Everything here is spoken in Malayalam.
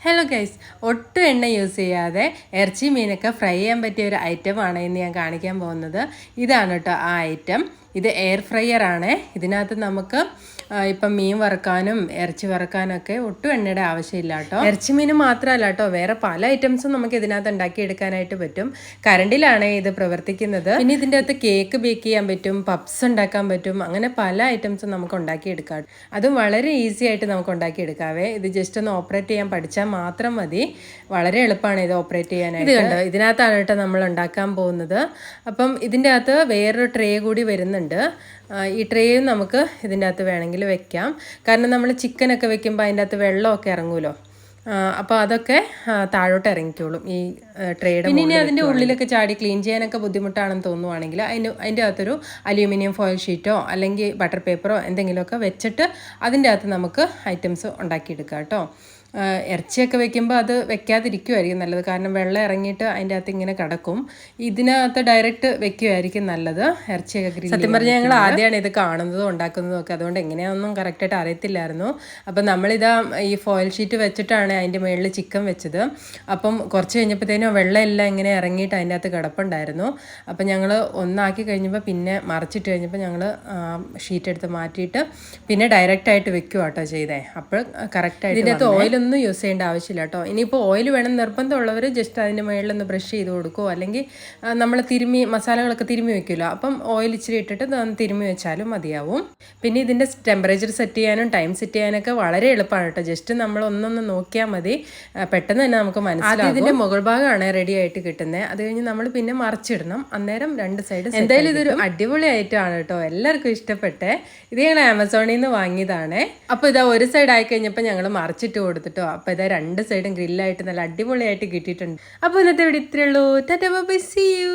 ഹലോ ഗൈസ്, ഒട്ടും എണ്ണ യൂസ് ചെയ്യാതെ ഇറച്ചി മീനൊക്കെ ഫ്രൈ ചെയ്യാൻ പറ്റിയ ഒരു ഐറ്റമാണ് ഇന്ന് ഞാൻ കാണിക്കാൻ പോകുന്നത്. ഇതാണ് കേട്ടോ ആ ഐറ്റം. ഇത് എയർ ഫ്രയർ ആണ്. ഇതിനകത്ത് നമുക്ക് ഇപ്പം മീൻ വറുക്കാനും ഇറച്ചി വറുക്കാനൊക്കെ ഒട്ടും എണ്ണയുടെ ആവശ്യമില്ല കേട്ടോ. ഇറച്ചി മീൻ മാത്രമല്ല കേട്ടോ, വേറെ പല ഐറ്റംസും നമുക്ക് ഇതിനകത്ത് ഉണ്ടാക്കിയെടുക്കാനായിട്ട് പറ്റും. കറണ്ടിലാണ് ഇത് പ്രവർത്തിക്കുന്നത്. പിന്നെ ഇതിൻ്റെ അകത്ത് കേക്ക് ബേക്ക് ചെയ്യാൻ പറ്റും, പപ്സ് ഉണ്ടാക്കാൻ പറ്റും, അങ്ങനെ പല ഐറ്റംസും നമുക്ക് ഉണ്ടാക്കിയെടുക്കാം. അതും വളരെ ഈസി ആയിട്ട് നമുക്ക് ഉണ്ടാക്കിയെടുക്കാവേ. ഇത് ജസ്റ്റ് ഒന്ന് ഓപ്പറേറ്റ് ചെയ്യാൻ പഠിച്ചാൽ മാത്രം മതി. വളരെ എളുപ്പമാണ് ഇത് ഓപ്പറേറ്റ് ചെയ്യാനായിട്ട്. ഇത് കണ്ടോ, ഇതിനകത്താണ് കേട്ടോ നമ്മൾ ഉണ്ടാക്കാൻ പോകുന്നത്. അപ്പം ഇതിൻ്റെ അകത്ത് വേറൊരു ട്രേ കൂടി വരുന്നുണ്ട്. ഈ ട്രേയും നമുക്ക് ഇതിൻ്റെ അകത്ത് വേണമെങ്കിൽ വെക്കാം. കാരണം നമ്മൾ ചിക്കനൊക്കെ വെക്കുമ്പോൾ അതിൻ്റെ അകത്ത് വെള്ളമൊക്കെ ഇറങ്ങുമല്ലോ, അപ്പോൾ അതൊക്കെ താഴോട്ട് ഇറങ്ങിക്കോളും ഈ ട്രേയുടെ. പിന്നെ ഇനി അതിൻ്റെ ഉള്ളിലൊക്കെ ചാടി ക്ലീൻ ചെയ്യാനൊക്കെ ബുദ്ധിമുട്ടാണെന്ന് തോന്നുവാണെങ്കിൽ അതിൻ്റെ അകത്തൊരു അലൂമിനിയം ഫോയിൽ ഷീറ്റോ അല്ലെങ്കിൽ ബട്ടർ പേപ്പറോ എന്തെങ്കിലുമൊക്കെ വെച്ചിട്ട് അതിൻ്റെ അകത്ത് നമുക്ക് ഐറ്റംസ് ഉണ്ടാക്കിയെടുക്കാം കേട്ടോ. ഇറച്ചിയൊക്കെ വെക്കുമ്പോൾ അത് വെക്കാതിരിക്കുമായിരിക്കും നല്ലത്, കാരണം വെള്ളം ഇറങ്ങിയിട്ട് അതിൻ്റെ അകത്ത് ഇങ്ങനെ കിടക്കും. ഇതിനകത്ത് ഡയറക്റ്റ് വെക്കുമായിരിക്കും നല്ലത് ഇറച്ചിയൊക്കെ ഗ്രില്ല്. സത്യം പറഞ്ഞാൽ ഞങ്ങൾ ആദ്യമാണ് ഇത് കാണുന്നതും ഉണ്ടാക്കുന്നതും ഒക്കെ, അതുകൊണ്ട് എങ്ങനെയാണെന്നും കറക്റ്റായിട്ട് അറിയത്തില്ലായിരുന്നു. അപ്പം നമ്മളിതാ ഈ ഫോയിൽ ഷീറ്റ് വെച്ചിട്ടാണ് അതിൻ്റെ മുകളിൽ ചിക്കൻ വെച്ചത്. അപ്പം കുറച്ച് കഴിഞ്ഞപ്പോഴത്തേനും വെള്ളം എല്ലാം ഇങ്ങനെ ഇറങ്ങിയിട്ട് അതിൻ്റെ അകത്ത് കിടപ്പുണ്ടായിരുന്നു. അപ്പം ഞങ്ങൾ ഒന്നാക്കി കഴിഞ്ഞപ്പോൾ പിന്നെ മറിച്ചിട്ട് കഴിഞ്ഞപ്പോൾ ഞങ്ങൾ ഷീറ്റ് എടുത്ത് മാറ്റിയിട്ട് പിന്നെ ഡയറക്റ്റായിട്ട് വെക്കുക കേട്ടോ ചെയ്തേ. അപ്പോൾ കറക്റ്റായിട്ട് ഇതിൻ്റെ അകത്ത് ഓയിലൊന്നും യൂസ് ചെയ്യേണ്ട ആവശ്യമില്ല കേട്ടോ. ഇനിയിപ്പോൾ ഓയിൽ വേണം നിർബന്ധമുള്ളവർ ജസ്റ്റ് അതിൻ്റെ മുകളിലൊന്ന് ബ്രഷ് ചെയ്ത് കൊടുക്കുമോ, അല്ലെങ്കിൽ നമ്മൾ മസാലകളൊക്കെ തിരുമ്മി വെക്കുമല്ലോ, അപ്പം ഓയിൽ ഇച്ചിരി ഇട്ടിട്ട് തിരുമ്മി വെച്ചാലും മതിയാവും. പിന്നെ ഇതിൻ്റെ ടെമ്പറേച്ചർ സെറ്റ് ചെയ്യാനും ടൈം സെറ്റ് ചെയ്യാനൊക്കെ വളരെ എളുപ്പമാണ് കേട്ടോ. ജസ്റ്റ് നമ്മൾ ഒന്നൊന്ന് നോക്കിയാൽ മതി, പെട്ടെന്ന് തന്നെ നമുക്ക് മനസ്സിലാവും. ഇതിൻ്റെ മുകൾ ഭാഗമാണ് റെഡി ആയിട്ട് കിട്ടുന്നത്. അത് കഴിഞ്ഞ് നമ്മൾ പിന്നെ മറിച്ചിടണം, അന്നേരം രണ്ട് സൈഡ്. എന്തായാലും ഇതൊരു അടിപൊളി ഐറ്റം ആണ് കേട്ടോ, എല്ലാവർക്കും ഇഷ്ടപ്പെട്ടെ. ഇത് ഞങ്ങൾ ആമസോണിൽ നിന്ന് വാങ്ങിയതാണ്. അപ്പോൾ ഇതാ ഒരു സൈഡ് ആയി കഴിഞ്ഞപ്പോൾ ഞങ്ങൾ മറിച്ചിട്ട് കൊടുത്തിട്ടോ. അപ്പോൾ ഇതാ രണ്ട് സൈഡും ഗ്രില്ലായിട്ട് നല്ല അടിപൊളിയായിട്ട് കിട്ടിയിട്ടുണ്ട്. അപ്പോൾ ഇന്നത്തെ ഇവിടെ ഇത്രയേ ഉള്ളൂ. Tata bye bye, see U.